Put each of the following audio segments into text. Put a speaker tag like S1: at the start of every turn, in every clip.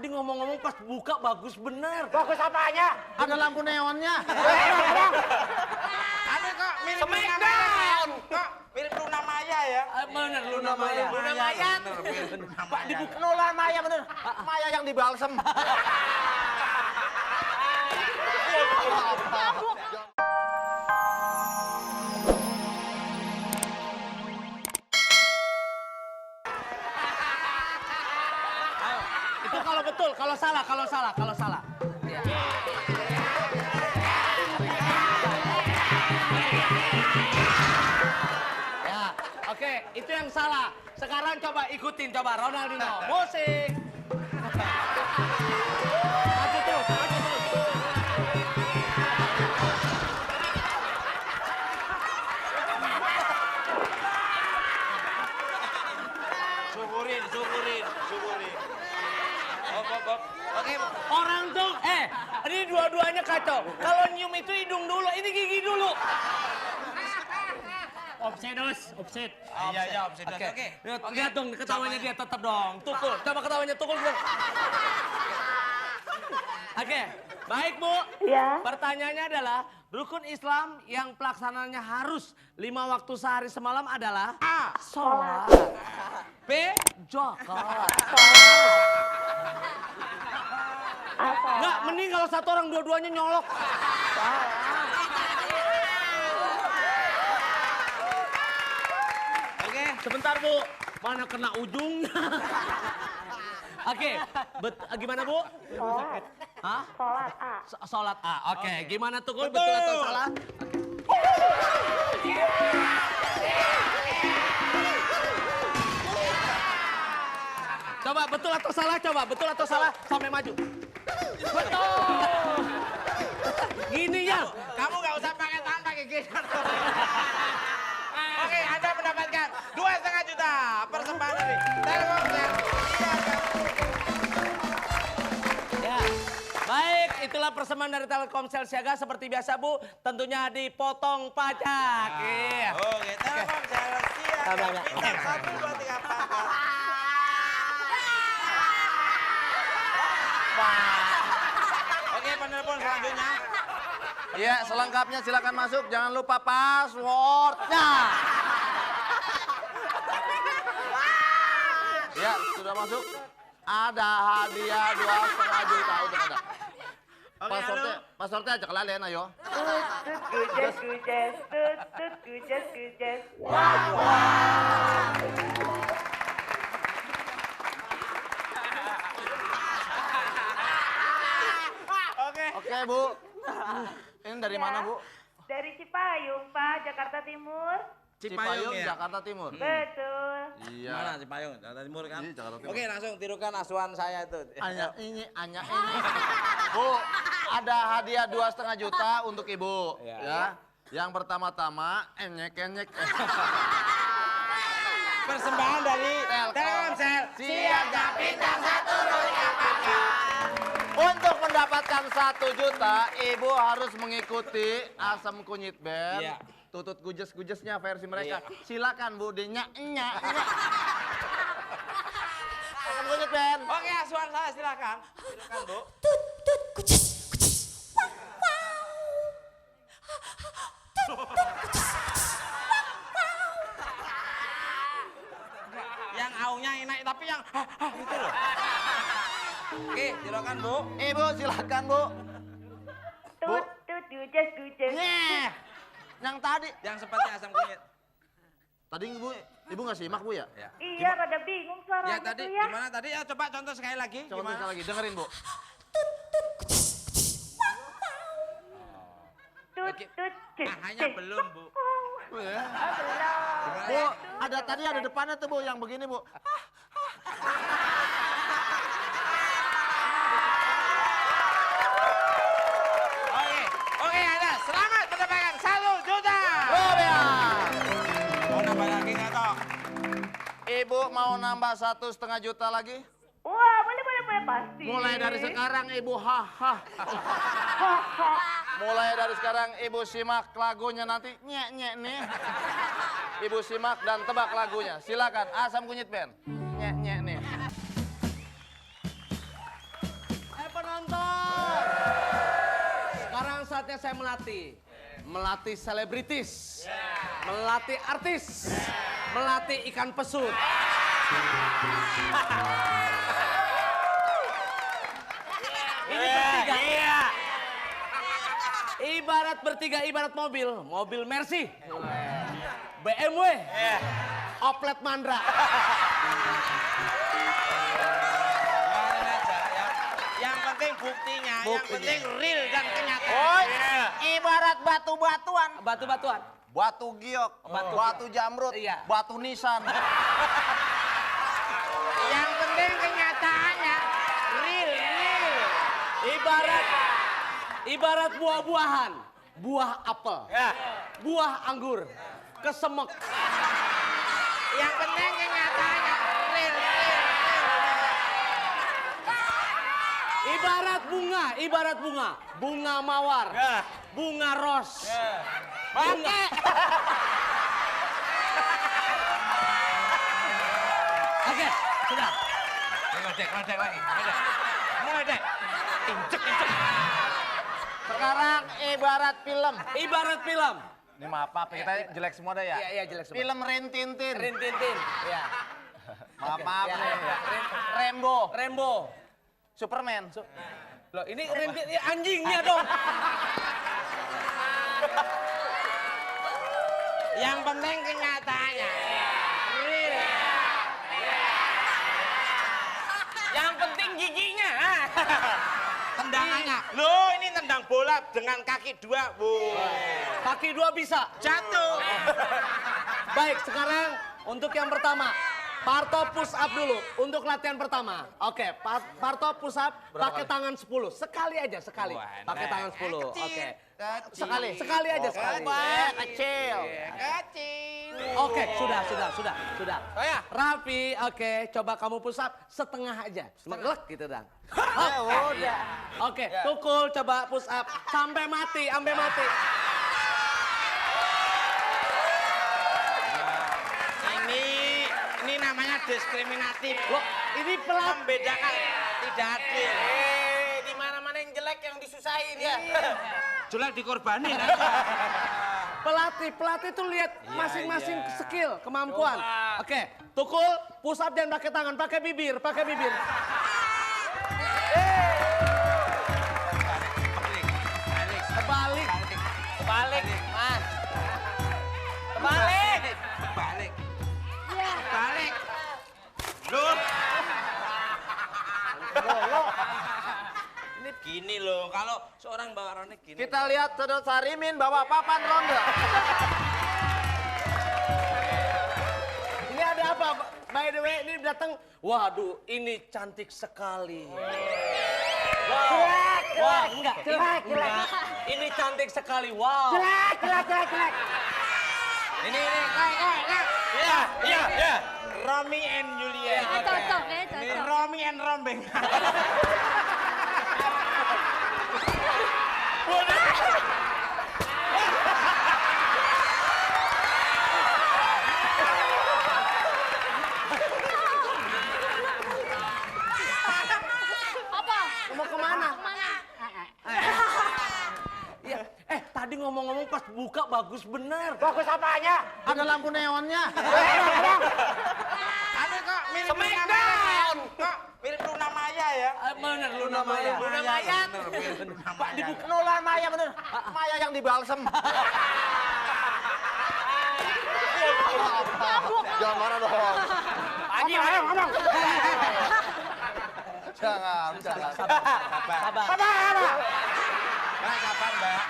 S1: Tadi ngomong-ngomong pas buka bagus bener.
S2: Bagus apanya?
S3: Ada lampu neonnya.
S2: Ada kok mirip
S1: Smackdown.
S2: Kok mirip Luna Maya ya?
S1: Bener Luna Maya.
S2: Luna Maya.
S1: Pak dibuka.
S3: Nolan Maya bener. Maya yang di balsem.
S1: Itu kalau betul, kalau salah. Ya. Ya, oke, itu yang salah. Sekarang coba ikutin, coba Ronaldinho. Musik. Maju terus.
S2: Syukurin. Op. Oke,
S1: Orang tuh, ini dua-duanya kacau. Kalau nyium itu hidung dulu, ini gigi dulu. Offset.
S2: Iya, offset.
S1: Oke.
S2: Oke.
S1: Lihat dong ketawanya dia tetap dong. Tukul. Coba ketawanya tukul dong. Oke. Baik, Bu.
S4: Ya.
S1: Pertanyaannya adalah rukun Islam yang pelaksananya harus 5 waktu sehari semalam adalah A. Sholat. B. Zakat. Enggak, mending kalau satu orang dua-duanya nyolok.
S2: Oke.
S1: Sebentar, Bu. Mana kena ujungnya? Oke, gimana, Bu?
S4: Sholat.
S1: Hah?
S4: Sholat A.
S1: Sholat A. Oke, gimana tuh, Kul? Betul atau salah? Coba betul atau salah? Sampai maju. Betul. Gini ya.
S2: Kamu nggak usah pakai tangan, pakai gigi. Oke, Anda mendapatkan 2,5 juta persembahan dari Telkomsel.
S1: Ya. Baik, itulah persembahan dari Telkomsel Siaga. Seperti biasa, Bu, tentunya dipotong pajak. Iya.
S2: Oke, Telkomsel Siaga. Bintang 1, 2, 3, 4. Oke, penelepon selanjutnya.
S3: Iya, selengkapnya silakan masuk. Jangan lupa passwordnya. Ya, sudah masuk. Ada hadiah 2,5 juta. Udah ada.
S2: Oke, halo.
S3: Passwordnya aja kelalen, ayo.
S4: Gujes.
S3: Oke, Bu. Ini dari mana, Bu?
S4: Dari Cipayung, Pak, Jakarta Timur.
S2: Cipayung ya?
S3: Jakarta Timur.
S4: Betul.
S3: Iya.
S2: Mana Cipayung? Jakarta Timur kan?
S3: Iya, Jakarta Timur.
S2: Oke, langsung tirukan asuhan saya itu.
S3: Anya ini. Bu, ada hadiah 2,5 juta untuk Ibu. Ya. Yang pertama-tama, enyek.
S2: Persembahan dari Telkomsel Siaga bintang 1
S3: Untuk mendapatkan 1 juta, Ibu harus mengikuti Asam Kunyit Band.
S2: Iya.
S3: Tutut gujes-gujesnya versi mereka.
S2: Iya.
S3: Silakan, Bu, dinyak. Asam Kunyit Band.
S2: Oke, asuhan saya silakan. Silakan, Bu. Yang aunya enak tapi yang gitu loh. Oke, silakan, Bu.
S3: Ibu, silakan, Bu. Bu.
S4: Gujes.
S3: Nyeh. Yang tadi.
S2: Yang seperti asam kunyit.
S3: Tadi Ibu nggak simak, Bu, ya?
S2: Ya.
S4: Iya, rada bingung suaranya
S2: Ya tadi
S4: tuh ya.
S2: gimana tadi? Ya coba contoh sekali lagi.
S3: Coba
S2: Gimana?
S3: sekali lagi, dengerin, Bu.
S2: Hanya belum, Bu.
S3: Ya.
S2: Gimana
S3: Bu,
S2: ya?
S3: ada depannya tuh, Bu, yang begini, Bu.
S2: Oke, Anda selamat mendapatkan 1 juta.
S3: ya.
S2: Mau nambah lagi nggak toh?
S3: Ibu mau nambah 1,5 juta lagi?
S4: Wah, boleh pasti.
S3: Mulai dari sekarang Ibu haha. Mulai dari sekarang Ibu simak lagunya nanti nyek nih. Ibu simak dan tebak lagunya. Silakan Asam Kunyit Band. Nyek nih.
S1: saatnya saya melatih. Melatih selebritis. Melatih artis. Melatih ikan pesut. Ini bertiga. Ibarat bertiga, ibarat mobil. Mobil Mercy. BMW. Oplet Mandra.
S2: Yang penting buktinya, yang penting real dan kenyataan.
S3: Oh, ibarat batu-batuan.
S1: Batu-batuan.
S3: Batu giok, batu jamrut,
S1: Iya.
S3: batu nisan.
S2: Yang penting kenyataannya real.
S1: Ibarat buah-buahan. Buah apel. Buah anggur. Kesemek.
S2: Yang penting kenyataannya real.
S1: Ibarat bunga. Bunga mawar. Bunga ros. Bunga. Oke, sudah.
S2: Ngeledek lagi. Ngeledek. Injek.
S3: Sekarang ibarat film.
S1: Ibarat film.
S3: Ini maaf, kita jelek semua dah ya?
S1: Iya, jelek semua.
S3: Film Rin Tintin.
S1: Rin Tintin. Iya.
S3: Maaf
S1: Ya,
S3: nih.
S1: ya. Rembo.
S3: Superman.
S1: Loh, ini Rin Tintin anjingnya dong.
S2: Yang penting kenyataannya real. Yang penting giginya. Tendangannya. Loh, ini tendang bola dengan kaki dua.
S1: Kaki dua bisa.
S2: Jatuh.
S1: Baik, sekarang untuk yang pertama. Parto push up dulu untuk latihan pertama. Oke, Parto push up pakai tangan 10. Sekali aja, sekali. Pakai tangan 10. Oke. Sekali aja, sekali.
S3: Kecil.
S2: Kecil.
S1: Oke, sudah.
S2: Oh ya.
S1: Raffi, oke, coba kamu push up setengah aja. Semeglek gitu, Dang.
S3: Udah.
S1: Oke, Tukul coba push up sampai mati.
S2: Ini namanya diskriminatif.
S1: Loh, ini pelat.
S2: Membedakan tidak adil. Di mana-mana yang jelek yang disusahin ya. Jelek dikorbanin.
S1: Pelatih tuh lihat masing-masing skill, kemampuan. Oke, Tukul push up jangan pakai tangan, pakai bibir. Kebalik, Mas.
S2: Balik. Loh. Ini gini loh, kalau seorang bawa Rone gini.
S3: Kita lihat Sedot Sarimin bawa papan ronda.
S1: Ini ada apa? By the way, ini datang. Waduh, ini cantik sekali. Wah, enggak. Ini cantik sekali. Wow.
S4: Jelek.
S2: Ini. Ya. Romi and Juliet.
S5: Cocok ya,
S2: Ini
S5: cocok.
S2: Romi and Rombeng.
S5: Apa?
S1: Mau kemana?
S5: Mana?
S1: Iya. Tadi ngomong-ngomong pas buka bagus bener.
S3: Bagus apanya? Ada lampu neonnya.
S2: Aduh kok mirip Luna Maya. Kok mirip Luna Maya ya?
S1: Bener, Luna Maya.
S2: Pak dibuka.
S3: Luna Maya bener. Maya yang di balsem. Jangan marah dong.
S2: Haji, ayo ngomong.
S3: Jangan.
S1: Sabar.
S2: Mbak, sabar, Mbak.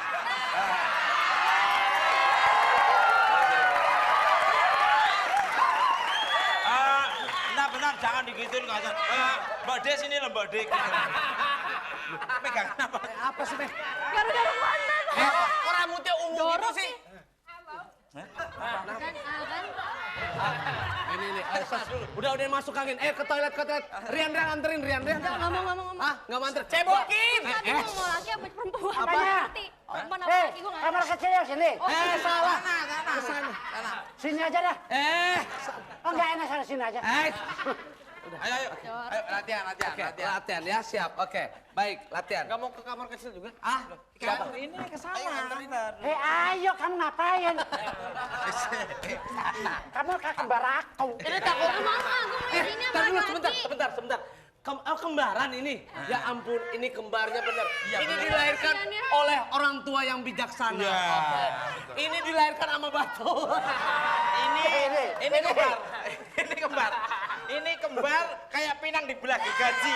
S2: Benar, jangan digituin kasar. Mbak Des ini loh, Mbak Des. Pegang apa?
S1: Apa sih, Beh?
S5: Gara-gara mana?
S2: Kok rambutnya ungu gitu sih?
S5: Kan,
S1: Ini. Udah masuk angin. Ke toilet. Rian, anterin, Rian.
S5: Nggak mau.
S1: Ah, nggak mau anter.
S2: Cebokin!
S5: Tadi mau laki apa perempuan?
S4: Apanya?
S5: Ngerti. Perempuan apa laki gue nggak
S4: Kamar kecil ya sini.
S1: Salah.
S2: Sana.
S4: Sini aja dah.
S1: Eh,
S4: Oh, enggak enak sana sini aja.
S2: Ayo. latihan.
S1: Latihan ya, siap. Oke, baik, latihan.
S2: Nggak mau ke kamar kecil juga?
S1: Ah, siapa?
S2: Ini ke sana.
S4: Hei, ayo kamu ngapain? Kamu kakak kembar aku.
S1: Ini takut.
S5: Mama, aku mau yang ini sama
S1: Tar dulu,
S5: laki.
S1: sebentar. Kembaran ini. Ya ampun, ini kembarnya bener. Ini dilahirkan
S5: Kasihan ya.
S1: oleh orang tua yang bijaksana. Oke. Ini dilahirkan sama batu.
S2: Ini kembar. Ini kembar kayak pinang di belah gaji.